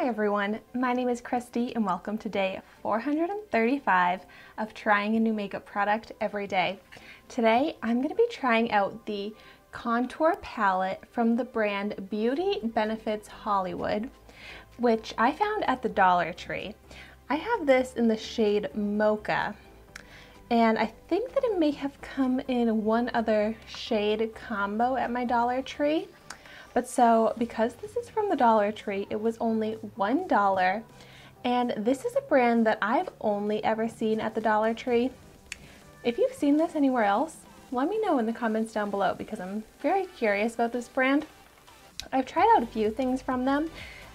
everyone, my name is Christy and welcome to day 435 of trying a new makeup product every day. Today I'm going to be trying out the contour palette from the brand Beauty Benefits Hollywood, which I found at the Dollar Tree. I have this in the shade Mocha, and I think that it may have come in one other shade combo at my Dollar Tree. But so, because this is from the Dollar Tree, it was only $1, and this is a brand that I've only ever seen at the Dollar Tree. If you've seen this anywhere else, let me know in the comments down below because I'm very curious about this brand. I've tried out a few things from them,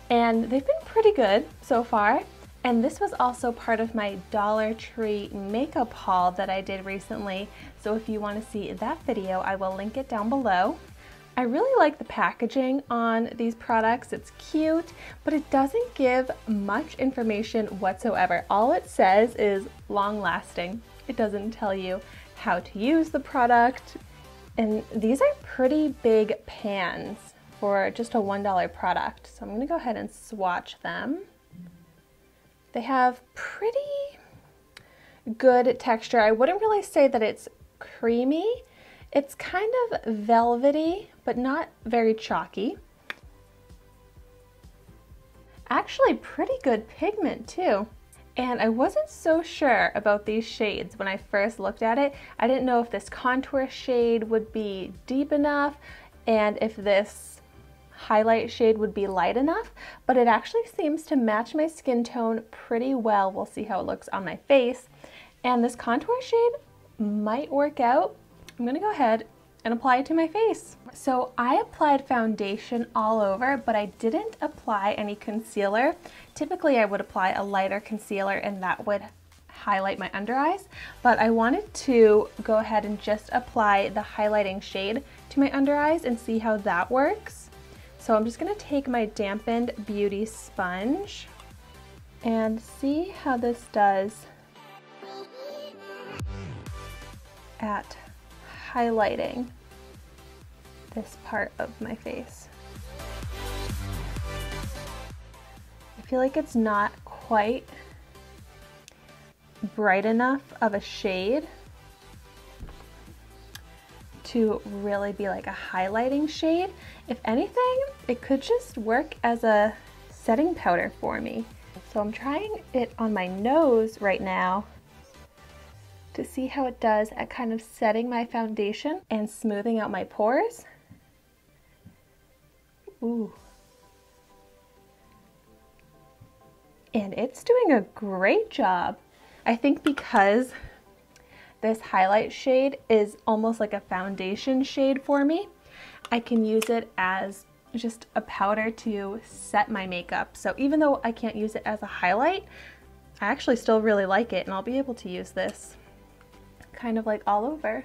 and they've been pretty good so far. And this was also part of my Dollar Tree makeup haul that I did recently, so if you want to see that video, I will link it down below. I really like the packaging on these products. It's cute, but it doesn't give much information whatsoever. All it says is long lasting. It doesn't tell you how to use the product. And these are pretty big pans for just a $1 product. So I'm gonna go ahead and swatch them. They have pretty good texture. I wouldn't really say that it's creamy. It's kind of velvety, but not very chalky. Actually, pretty good pigment too. And I wasn't so sure about these shades when I first looked at it. I didn't know if this contour shade would be deep enough and if this highlight shade would be light enough, but it actually seems to match my skin tone pretty well. We'll see how it looks on my face. And this contour shade might work out. I'm gonna go ahead and apply it to my face. So I applied foundation all over, but I didn't apply any concealer. Typically I would apply a lighter concealer and that would highlight my under eyes, but I wanted to go ahead and just apply the highlighting shade to my under eyes and see how that works. So I'm just gonna take my dampened beauty sponge and see how this does at highlighting this part of my face. I feel like it's not quite bright enough of a shade to really be like a highlighting shade. If anything, it could just work as a setting powder for me. So I'm trying it on my nose right now to see how it does at kind of setting my foundation and smoothing out my pores. Ooh. And it's doing a great job. I think because this highlight shade is almost like a foundation shade for me, I can use it as just a powder to set my makeup. So even though I can't use it as a highlight, I actually still really like it, and I'll be able to use this kind of like all over.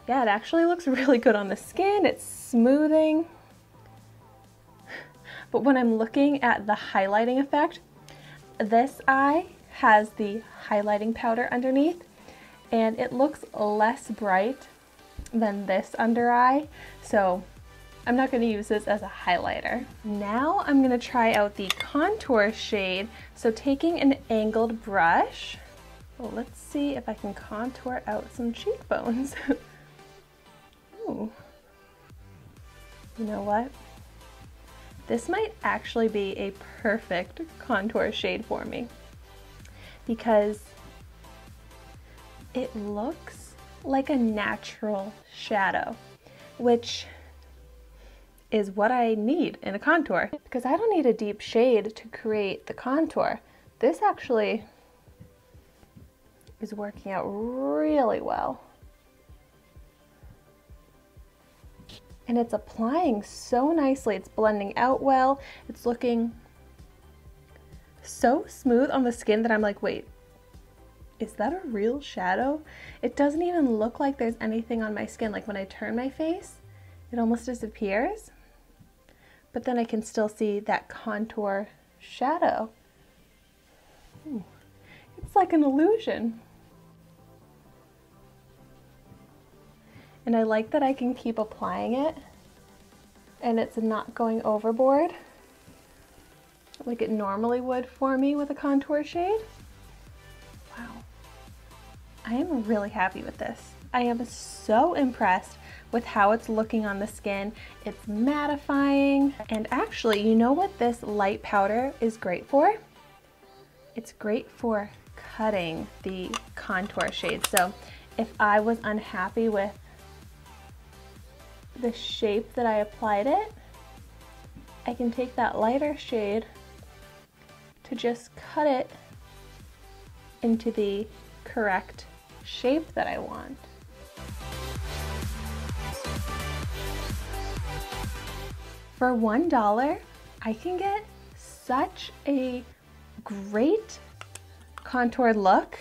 Yeah, it actually looks really good on the skin. It's smoothing. But when I'm looking at the highlighting effect, this eye has the highlighting powder underneath, and it looks less bright than this under eye. So I'm not going to use this as a highlighter. Now I'm going to try out the contour shade. So taking an angled brush, well, let's see if I can contour out some cheekbones. Ooh. You know what? This might actually be a perfect contour shade for me because it looks like a natural shadow, which is what I need in a contour, because I don't need a deep shade to create the contour. This actually is working out really well. And it's applying so nicely. It's blending out well. It's looking so smooth on the skin that I'm like, wait, is that a real shadow? It doesn't even look like there's anything on my skin. Like when I turn my face, it almost disappears. But then I can still see that contour shadow. Ooh, it's like an illusion. And I like that I can keep applying it and it's not going overboard like it normally would for me with a contour shade. Wow. I am really happy with this. I am so impressed with how it's looking on the skin. It's mattifying. And actually, you know what this light powder is great for? It's great for cutting the contour shade. So if I was unhappy with the shape that I applied it, I can take that lighter shade to just cut it into the correct shape that I want. For $1, I can get such a great contoured look,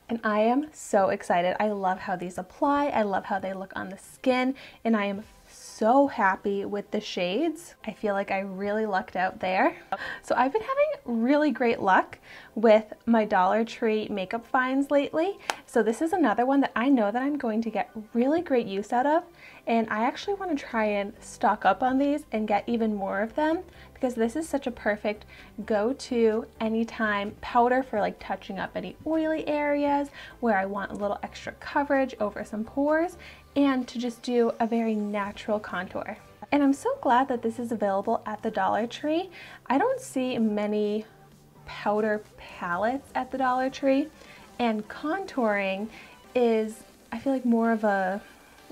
and I am so excited. I love how these apply. I love how they look on the skin, and I am so happy with the shades. I feel like I really lucked out there. So I've been having really great luck with my Dollar Tree makeup finds lately. So this is another one that I know that I'm going to get really great use out of, and I actually want to try and stock up on these and get even more of them, because this is such a perfect go-to anytime powder for like touching up any oily areas where I want a little extra coverage over some pores, and to just do a very natural contour. And I'm so glad that this is available at the Dollar Tree. I don't see many powder palettes at the Dollar Tree, and contouring is, I feel like, more of a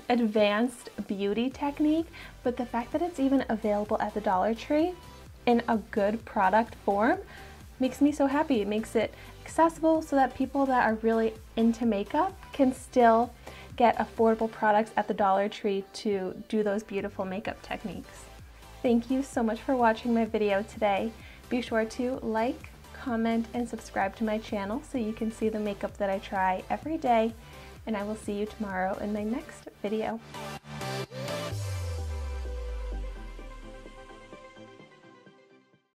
advanced beauty technique, but the fact that it's even available at the Dollar Tree in a good product form makes me so happy. It makes it accessible so that people that are really into makeup can still get affordable products at the Dollar Tree to do those beautiful makeup techniques. Thank you so much for watching my video today. Be sure to like, comment, and subscribe to my channel so you can see the makeup that I try every day, and I will see you tomorrow in my next video.